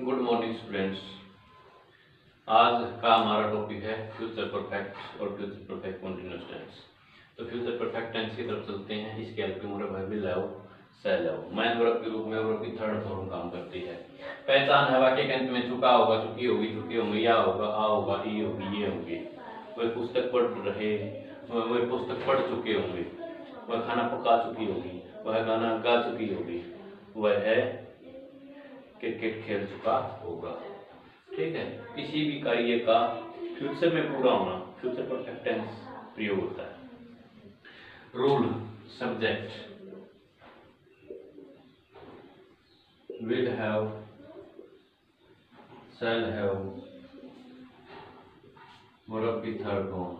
Good morning students. आज का हमारा टॉपिक है फ्यूचर परफेक्ट और फ्यूचर परफेक्ट कंटीन्यूअस टेंस। तो फ्यूचर परफेक्ट टेंस की तरफ चलते हैं। इसके हेल्प में वर्ब भी लाओ सेल लाओ मैन वर्ब के रूप में वर्ब की थर्ड फॉर्म काम करती है। पहचान है वाक्य के अंत में चुका होगा, चुकी होगी, चुके होंगे, या होगा, आ होगा, ई होगी, ये होंगे। वह पुस्तक पढ़ रहे, वह पुस्तक पढ़ चुके होंगे, वह खाना पका चुकी होगी, वह गाना गा चुकी होगी, वह क्रिकेट खेल चुका होगा। ठीक है, किसी भी कार्य का फ्यूचर में पूरा होना फ्यूचर परफेक्ट टेंस प्रयोग होता है। Rule subject will have, shall have, verb की third form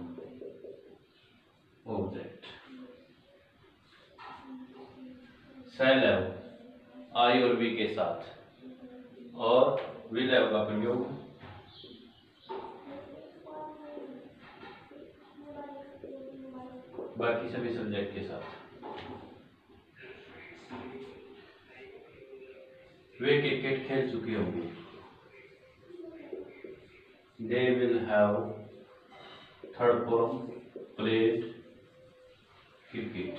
object. Shall have I और वी के साथ और विल हैव का प्रयोग बाकी सभी सब्जेक्ट के साथ। वे क्रिकेट खेल चुके होंगे, they will have third form played cricket.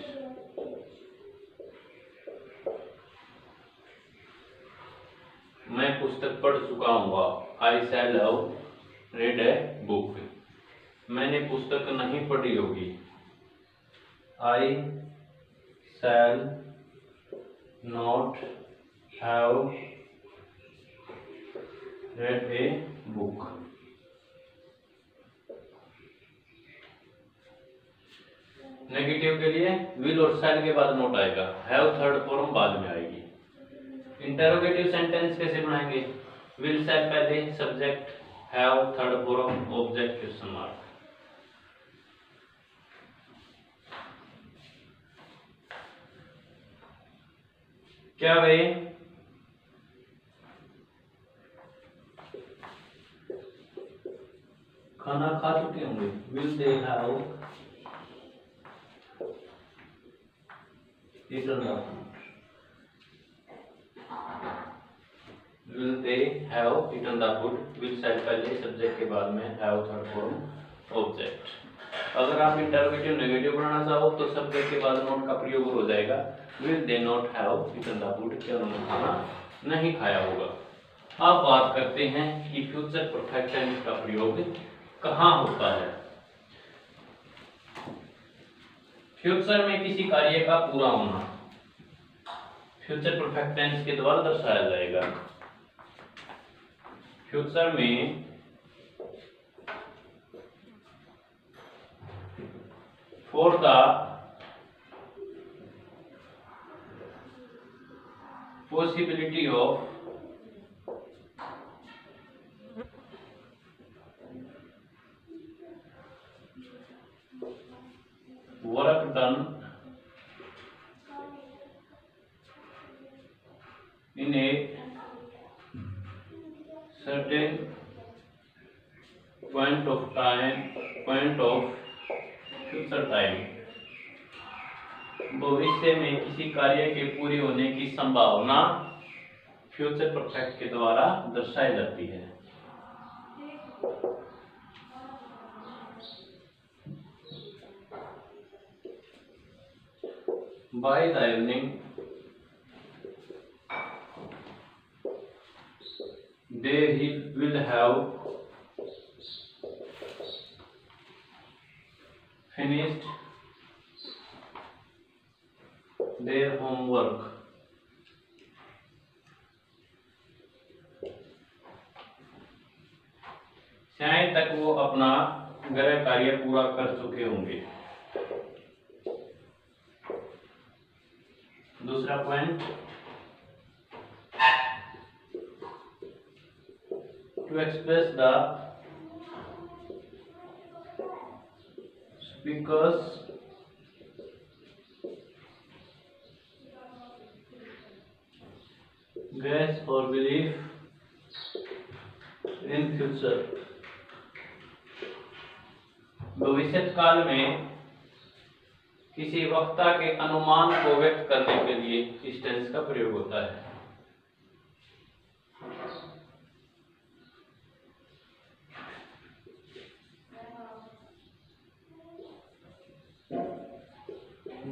मैं पुस्तक पढ़ चुका हूँ, I shall have read a book. मैंने पुस्तक नहीं पढ़ी होगी, I shall not have read a book. Negative के लिए विल और शैल के बाद नोट आएगा, हैव थर्ड फॉर्म बाद में आएगी। इंटरोगेटिव सेंटेंस कैसे बनाएंगे? विल शैल पहले, subject, have third form, object question mark. क्या वे खाना खा चुके होंगे? Will they have eaten the food. Will they have eaten the food, will shall पहले, सब्जेक्ट के बाद में, हैव थर्ड फॉर्म, ऑब्जेक्ट। अगर आप इंटरोगेटिव नेगेटिव बनाना चाहो तो सब्जेक्ट के बाद नॉट का प्रयोग हो जाएगा, will they not have eaten the food, क्या उन्होंने खाना नहीं खाया होगा। अब बात करते हैं कि फ्यूचर परफेक्ट टेंस का प्रयोग कहाँ होता है। फ्यूचर में किसी कार्य का पूरा होना फ्यूचर परफेक्ट टेंस के द्वारा दर्शाया जाएगा। फ्यूचर में for the possibility of work done in a certain point of future time, भविष्य में किसी कार्य के पूरे होने की संभावना फ्यूचर परफेक्ट के द्वारा दर्शाई जाती है। By the evening, they will have finished their homework. शायद तक वो अपना गृह कार्य पूरा कर चुके होंगे। दूसरा point, to express the speakers guess और बिलीफ इन फ्यूचर, भविष्य काल में किसी वक्ता के अनुमान को व्यक्त करने के लिए इस टेंस का प्रयोग होता है।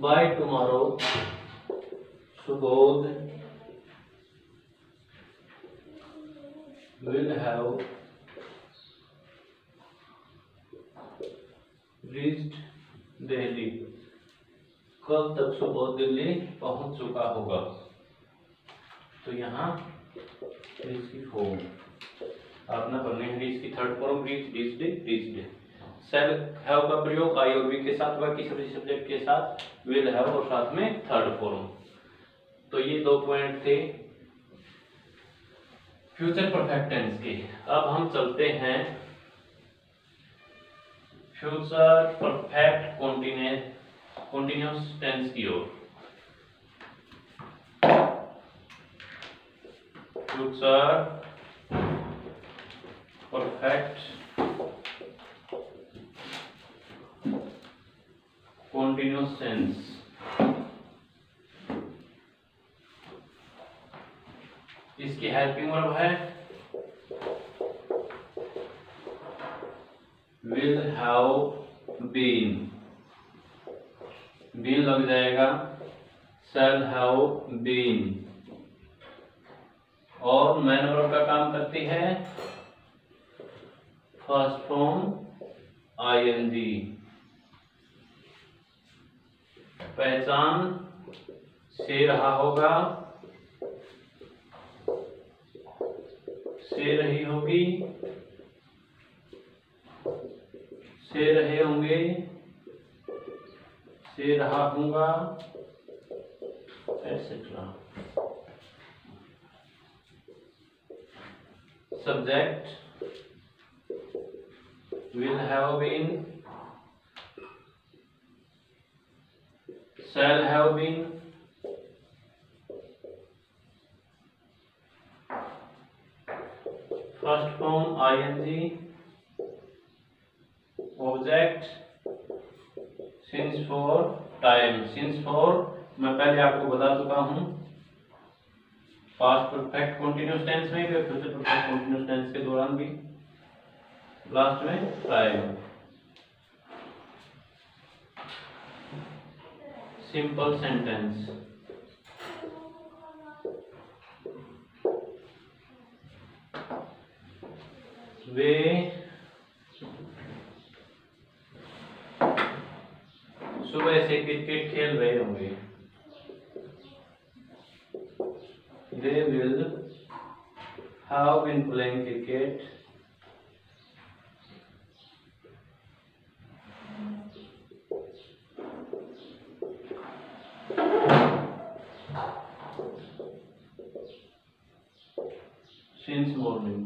by tomorrow Subodh will have reached Delhi. कल तक सुबोध दिल्ली पहुंच चुका होगा। तो यहाँ इसकी फॉर्म आपने पढ़नी है। इसकी third form reached. Shall have का प्रयोग आई और वी के साथ हुआ, किसी सब्जेक्ट के साथ विल हैव और साथ में थर्ड फॉर्म। तो ये 2 पॉइंट थे फ्यूचर परफेक्ट टेंस के। अब हम चलते हैं फ्यूचर परफेक्ट कॉन्टिन्यूअस टेंस की ओर। Future perfect continuous tense. इसकी हेल्पिंग वर्ब है will have been, been लग जाएगा, shall have been। और मैन वर्ब का काम करती है फर्स्ट फॉर्म ing। पहचान से रहा होगा, से रही होगी, से रहे होंगे, से रहा हूँगा, etcetera. Subject will have been, shall have been, first form ing, object since for time. Since for मैं पहले आपको बता चुका हूं पास्ट परफेक्ट कॉन्टिन्यूअस टेंस में भी, फ्यूचर परफेक्ट कॉन्टिन्यूअस टेंस के दौरान भी, लास्ट में टाइम। सिंपल सेंटेंस वे सुबह से क्रिकेट खेल रहे होंगे। They will have been playing cricket since morning।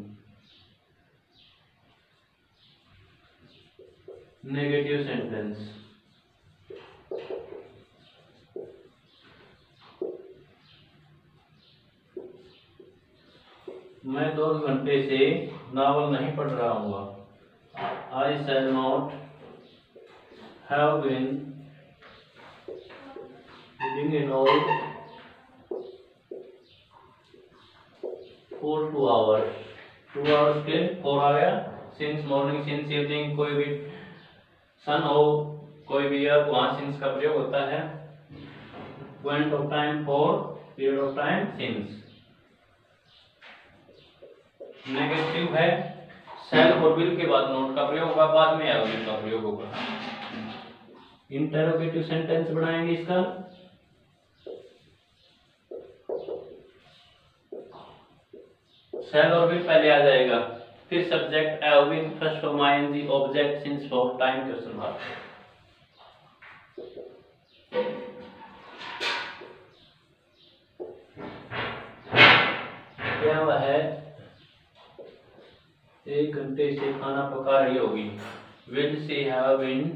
Negative sentence मैं 2 घंटे से नावल नहीं पढ़ रहा हूँ। I shall not have been reading a novel for 2 hours. 2 hours के 4 आ गया। सिंस मॉर्निंग, सिंस इवनिंग, कोई भी सन हो, कोई भी ईयर, वहां सिंस का प्रयोग होता है। Point of time for, period of time since. Negative है शैल और विल के बाद नोट का प्रयोग होगा, बाद में हैव बीन का प्रयोग होगा। इंटरोगेटिव सेंटेंस बनाएंगे इसका। शैल और विल पहले आ जाएगा, फिर subject have been, first form ing, object since for time, question mark. क्या वह है 1 घंटे से खाना पका रही होगी। Will she have been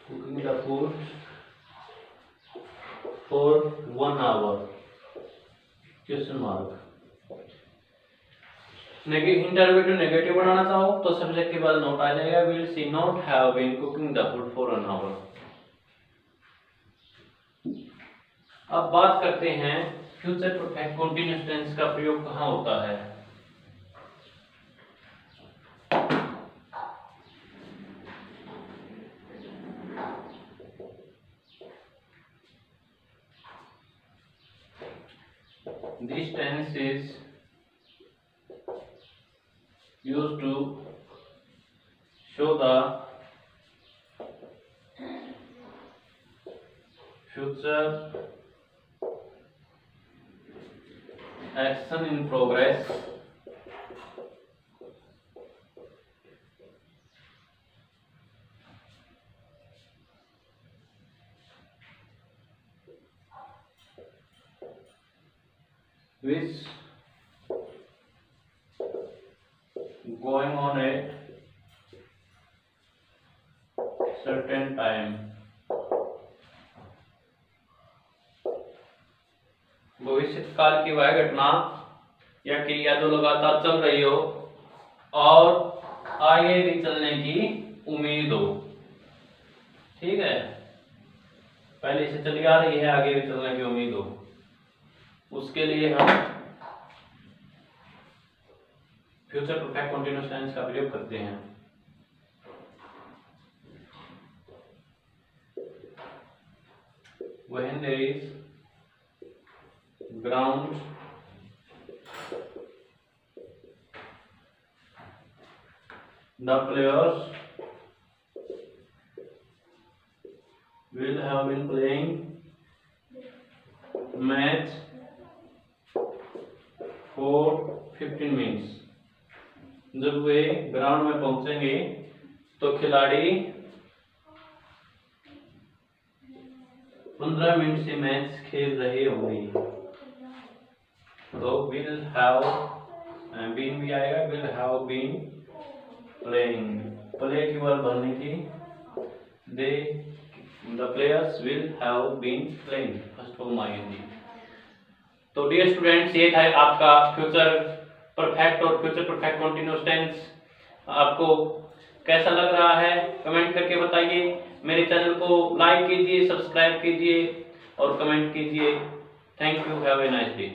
cooking the food for 1 hour, question mark. Interrogative negative बनाना चाहो तो सब्जेक्ट के बाद नोट आ जाएगा। Will she not have been cooking the food for 1 hour. अब बात करते हैं फ्यूचर परफेक्ट कॉन्टिन्यूअस टेंस का प्रयोग कहाँ होता है। This tense is used to show the future action in progress which going on at certain time. भविष्य काल की वह घटना या क्रिया जो लगातार चल रही हो और आगे भी चलने की उम्मीद हो। ठीक है, पहले से चली आ रही है, आगे भी चलने की उम्मीद हो, उसके लिए हम फ्यूचर परफेक्ट कंटीन्यूअस टेंस का प्रयोग करते हैं। When there is ground the players will have been playing match for 15 minutes। जब वे ग्राउंड में पहुंचेंगे तो खिलाड़ी 15 मिनट से मैच खेल रहे होंगे। तो will have been भी आएगा, will have been playing, play की वर्ब भरने की, the players will have been playing, first form आएगी। तो डियर स्टूडेंट्स, ये था आपका फ्यूचर परफेक्ट और फ्यूचर परफेक्ट कंटीन्यूअस टेंस। आपको कैसा लग रहा है कमेंट करके बताइए। मेरे चैनल को लाइक कीजिए, सब्सक्राइब कीजिए और कमेंट कीजिए। Thank you, have a nice day.